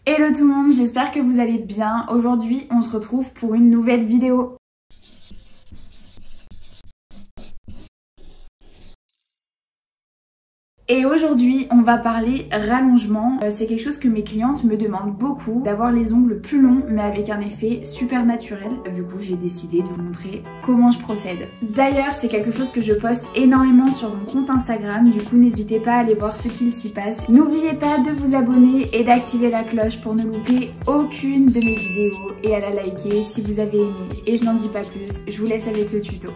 Hello tout le monde, j'espère que vous allez bien. Aujourd'hui, on se retrouve pour une nouvelle vidéo. Et aujourd'hui, on va parler rallongement. C'est quelque chose que mes clientes me demandent beaucoup, d'avoir les ongles plus longs mais avec un effet super naturel. Du coup, j'ai décidé de vous montrer comment je procède. D'ailleurs, c'est quelque chose que je poste énormément sur mon compte Instagram. Du coup, n'hésitez pas à aller voir ce qu'il s'y passe. N'oubliez pas de vous abonner et d'activer la cloche pour ne louper aucune de mes vidéos et à la liker si vous avez aimé. Et je n'en dis pas plus, je vous laisse avec le tuto.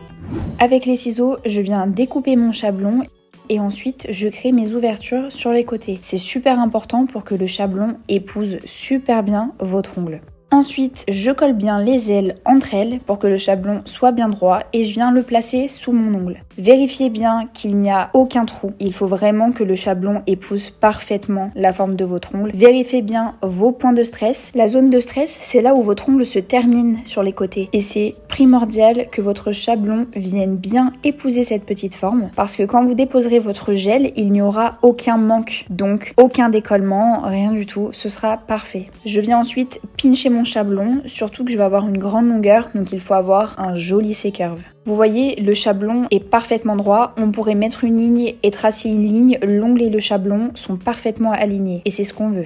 Avec les ciseaux, je viens découper mon chablon. Et ensuite, je crée mes ouvertures sur les côtés. C'est super important pour que le chablon épouse super bien votre ongle. Ensuite, je colle bien les ailes entre elles pour que le chablon soit bien droit et je viens le placer sous mon ongle. Vérifiez bien qu'il n'y a aucun trou. Il faut vraiment que le chablon épouse parfaitement la forme de votre ongle. Vérifiez bien vos points de stress. La zone de stress, c'est là où votre ongle se termine sur les côtés. Et c'est primordial que votre chablon vienne bien épouser cette petite forme parce que quand vous déposerez votre gel, il n'y aura aucun manque. Donc, aucun décollement, rien du tout. Ce sera parfait. Je viens ensuite pincher mon chablon, surtout que je vais avoir une grande longueur, donc il faut avoir un joli C-curve. Vous voyez, le chablon est parfaitement droit, on pourrait mettre une ligne et tracer une ligne, l'ongle et le chablon sont parfaitement alignés et c'est ce qu'on veut.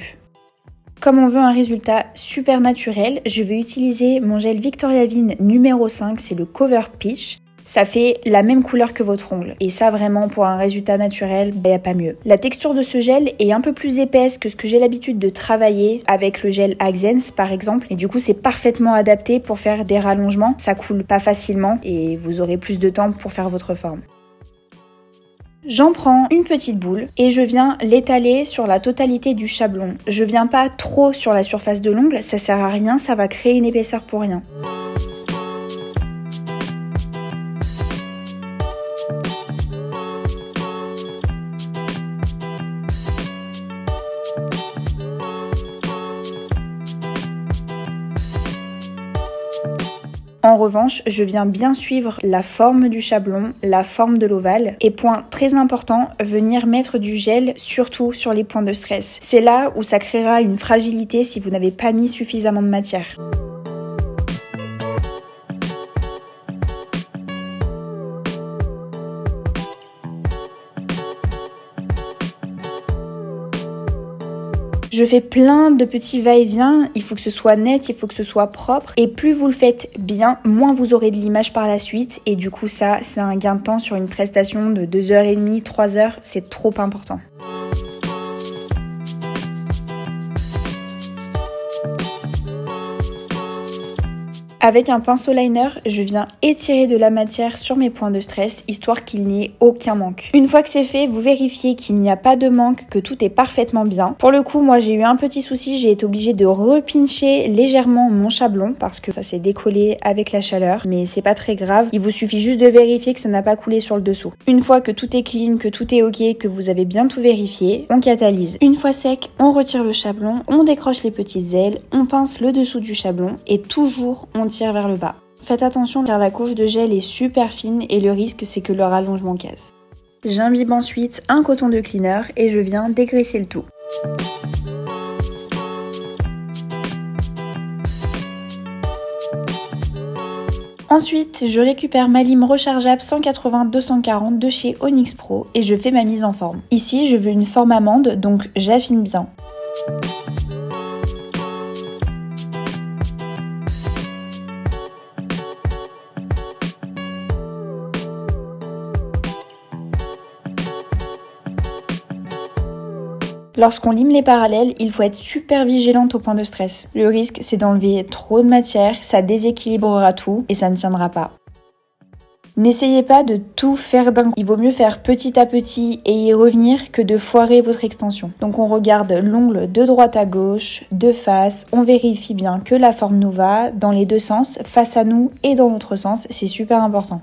Comme on veut un résultat super naturel, je vais utiliser mon gel Victoria Vigne numéro 5, c'est le Cover Peach. Ça fait la même couleur que votre ongle. Et ça, vraiment, pour un résultat naturel, il n'y a pas mieux. La texture de ce gel est un peu plus épaisse que ce que j'ai l'habitude de travailler avec le gel Accents, par exemple. Et du coup, c'est parfaitement adapté pour faire des rallongements. Ça coule pas facilement et vous aurez plus de temps pour faire votre forme. J'en prends une petite boule et je viens l'étaler sur la totalité du chablon. Je viens pas trop sur la surface de l'ongle, ça sert à rien, ça va créer une épaisseur pour rien. En revanche, je viens bien suivre la forme du chablon, la forme de l'ovale et point très important, venir mettre du gel surtout sur les points de stress. C'est là où ça créera une fragilité si vous n'avez pas mis suffisamment de matière. Je fais plein de petits va-et-vient, il faut que ce soit net, il faut que ce soit propre. Et plus vous le faites bien, moins vous aurez de l'image par la suite. Et du coup ça, c'est un gain de temps sur une prestation de 2h30, 3h, c'est trop important. Avec un pinceau liner, je viens étirer de la matière sur mes points de stress, histoire qu'il n'y ait aucun manque. Une fois que c'est fait, vous vérifiez qu'il n'y a pas de manque, que tout est parfaitement bien. Pour le coup, moi j'ai eu un petit souci, j'ai été obligée de repincher légèrement mon chablon, parce que ça s'est décollé avec la chaleur, mais c'est pas très grave. Il vous suffit juste de vérifier que ça n'a pas coulé sur le dessous. Une fois que tout est clean, que tout est ok, que vous avez bien tout vérifié, on catalyse. Une fois sec, on retire le chablon, on décroche les petites ailes, on pince le dessous du chablon, et toujours on tire vers le bas. Faites attention car la couche de gel est super fine et le risque c'est que le rallongement casse. J'imbibe ensuite un coton de cleaner et je viens dégraisser le tout. Ensuite, je récupère ma lime rechargeable 180-240 de chez Onyx Pro et je fais ma mise en forme. Ici, je veux une forme amande, donc j'affine bien. Lorsqu'on lime les parallèles, il faut être super vigilante au point de stress. Le risque, c'est d'enlever trop de matière, ça déséquilibrera tout et ça ne tiendra pas. N'essayez pas de tout faire d'un coup. Il vaut mieux faire petit à petit et y revenir que de foirer votre extension. Donc on regarde l'ongle de droite à gauche, de face, on vérifie bien que la forme nous va dans les deux sens, face à nous et dans l'autre sens, c'est super important.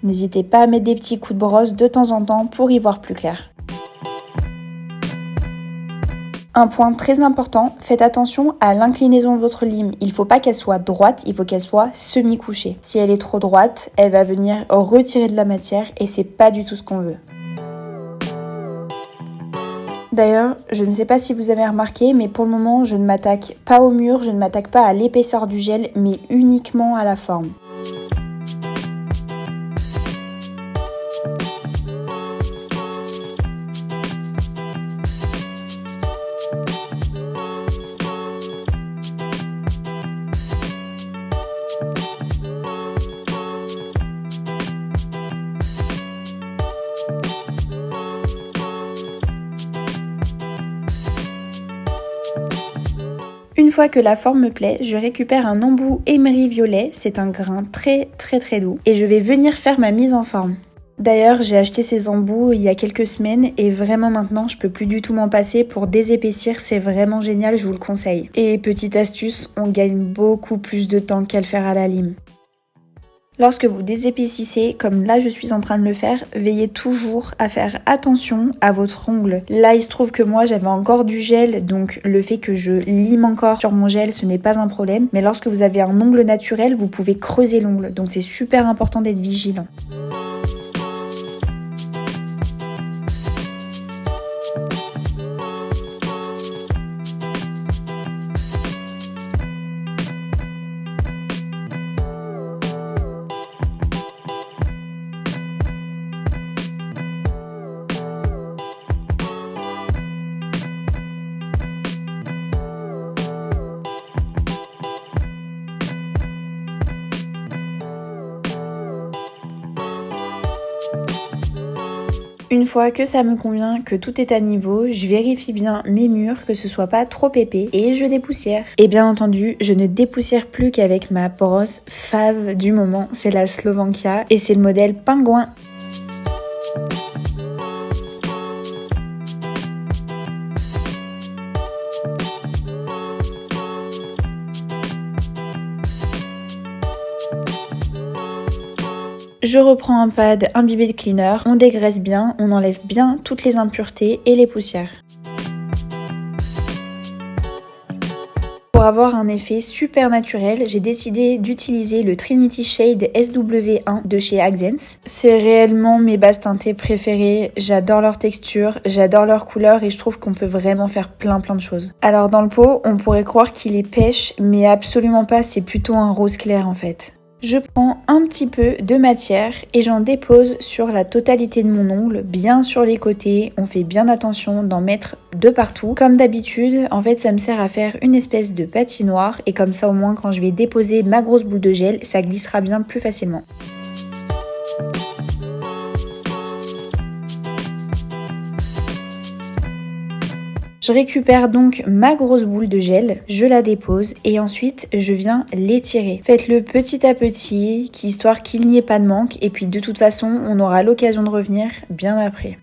N'hésitez pas à mettre des petits coups de brosse de temps en temps pour y voir plus clair. Un point très important, faites attention à l'inclinaison de votre lime. Il ne faut pas qu'elle soit droite, il faut qu'elle soit semi-couchée. Si elle est trop droite, elle va venir retirer de la matière et c'est pas du tout ce qu'on veut. D'ailleurs, je ne sais pas si vous avez remarqué, mais pour le moment, je ne m'attaque pas au mur, je ne m'attaque pas à l'épaisseur du gel, mais uniquement à la forme. Une fois que la forme me plaît, je récupère un embout émery violet, c'est un grain très doux, et je vais venir faire ma mise en forme. D'ailleurs, j'ai acheté ces embouts il y a quelques semaines et vraiment maintenant je peux plus du tout m'en passer pour désépaissir, c'est vraiment génial, je vous le conseille. Et petite astuce, on gagne beaucoup plus de temps qu'à le faire à la lime. Lorsque vous désépaississez, comme là je suis en train de le faire, veillez toujours à faire attention à votre ongle. Là il se trouve que moi j'avais encore du gel, donc le fait que je lime encore sur mon gel ce n'est pas un problème. Mais lorsque vous avez un ongle naturel, vous pouvez creuser l'ongle, donc c'est super important d'être vigilant. Une fois que ça me convient, que tout est à niveau, je vérifie bien mes murs, que ce soit pas trop épais et je dépoussière. Et bien entendu, je ne dépoussière plus qu'avec ma brosse fave du moment, c'est la Slovenkia et c'est le modèle Pingouin. Je reprends un pad imbibé de cleaner, on dégraisse bien, on enlève bien toutes les impuretés et les poussières. Pour avoir un effet super naturel, j'ai décidé d'utiliser le Trinity Shade SW1 de chez Accents. C'est réellement mes bases teintées préférées, j'adore leur texture, j'adore leur couleur et je trouve qu'on peut vraiment faire plein de choses. Alors dans le pot, on pourrait croire qu'il est pêche, mais absolument pas, c'est plutôt un rose clair en fait. Je prends un petit peu de matière et j'en dépose sur la totalité de mon ongle, bien sur les côtés. On fait bien attention d'en mettre de partout. Comme d'habitude, en fait, ça me sert à faire une espèce de patinoire et comme ça, au moins, quand je vais déposer ma grosse boule de gel, ça glissera bien plus facilement. Je récupère donc ma grosse boule de gel, je la dépose et ensuite je viens l'étirer. Faites-le petit à petit, histoire qu'il n'y ait pas de manque et puis de toute façon on aura l'occasion de revenir bien après.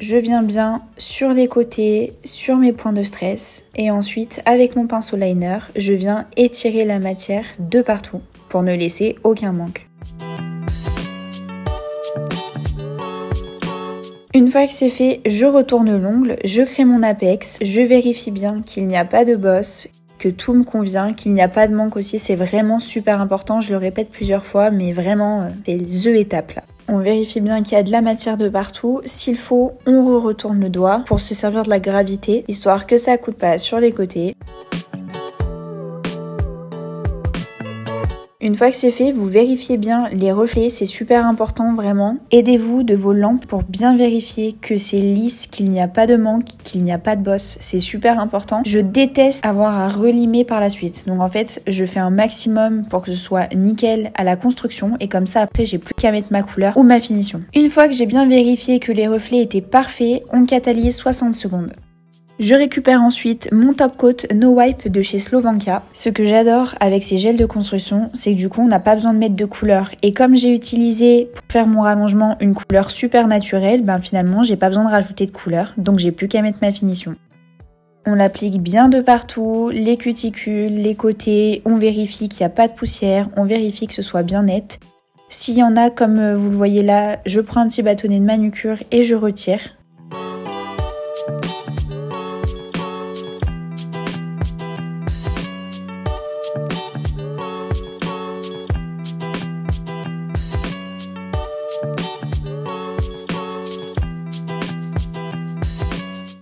Je viens bien sur les côtés, sur mes points de stress et ensuite avec mon pinceau liner, je viens étirer la matière de partout pour ne laisser aucun manque. Une fois que c'est fait, je retourne l'ongle, je crée mon apex, je vérifie bien qu'il n'y a pas de bosse, que tout me convient, qu'il n'y a pas de manque aussi, c'est vraiment super important, je le répète plusieurs fois, mais vraiment c'est the étape là. On vérifie bien qu'il y a de la matière de partout. S'il faut, on retourne le doigt pour se servir de la gravité, histoire que ça coûte pas sur les côtés. Une fois que c'est fait, vous vérifiez bien les reflets, c'est super important vraiment. Aidez-vous de vos lampes pour bien vérifier que c'est lisse, qu'il n'y a pas de manque, qu'il n'y a pas de bosse, c'est super important. Je déteste avoir à relimer par la suite, donc en fait je fais un maximum pour que ce soit nickel à la construction et comme ça après j'ai plus qu'à mettre ma couleur ou ma finition. Une fois que j'ai bien vérifié que les reflets étaient parfaits, on catalyse 60 secondes. Je récupère ensuite mon top coat No Wipe de chez Slovanka. Ce que j'adore avec ces gels de construction, c'est que du coup on n'a pas besoin de mettre de couleur. Et comme j'ai utilisé pour faire mon rallongement une couleur super naturelle, ben finalement j'ai pas besoin de rajouter de couleur, donc j'ai plus qu'à mettre ma finition. On l'applique bien de partout, les cuticules, les côtés, on vérifie qu'il n'y a pas de poussière, on vérifie que ce soit bien net. S'il y en a, comme vous le voyez là, je prends un petit bâtonnet de manucure et je retire.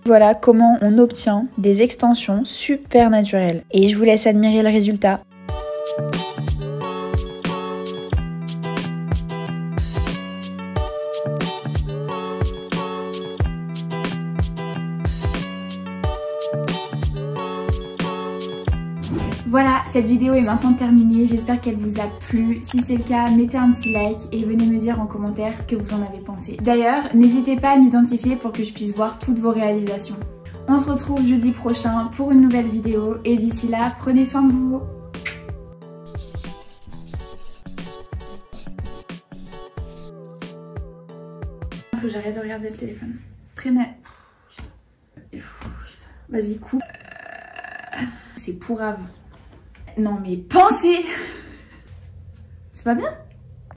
Voilà comment on obtient des extensions super naturelles. Et je vous laisse admirer le résultat. Voilà, cette vidéo est maintenant terminée, j'espère qu'elle vous a plu. Si c'est le cas, mettez un petit like et venez me dire en commentaire ce que vous en avez pensé. D'ailleurs, n'hésitez pas à m'identifier pour que je puisse voir toutes vos réalisations. On se retrouve jeudi prochain pour une nouvelle vidéo et d'ici là, prenez soin de vous. Faut que j'arrête de regarder le téléphone. Très net. Vas-y, coupe. C'est pourrave. Non mais pensez! C'est pas bien?